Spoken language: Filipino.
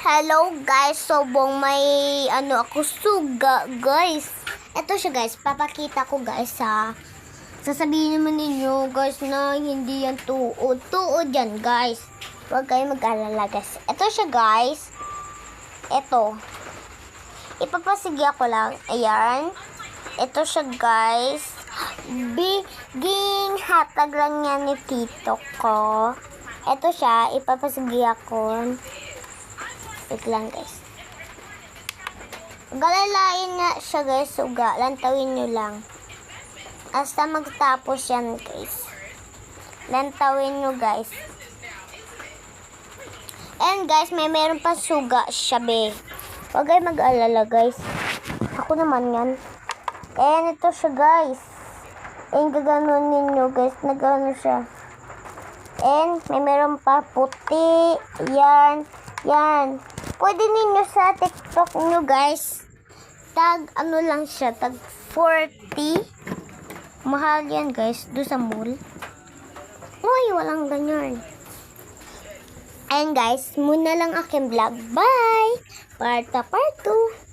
Hello guys, sobong may ako suga guys. Ito siya guys, papakita ko guys ha. Sasabihin naman ninyo guys na hindi yan tuod. Tuod yan guys. Huwag kayo mag-alala guys. Ito siya guys. Ito. Ipapasigya ko lang. Ayan. Ito siya guys. Biging hatag lang yan ni tito ko. Ito siya, ipapasigya ko. Wait lang guys. Galalain nga siya guys. Suga. Lantawin nyo lang. Hasta magtapos yan guys. Lantawin nyo guys. And guys, meron pa suga siya be. Huwag kayo mag-alala guys. Ako naman yan. And ito siya guys. And gaganon ninyo guys. Nagano siya. And meron pa puti. Yan. Yan. Pwede ninyo sa TikTok nyo guys. Tag lang siya. Tag 40. Mahal yan guys. Doon sa mall. Uy, walang ganyan. And guys, muna lang aking vlog. Bye! Part 2.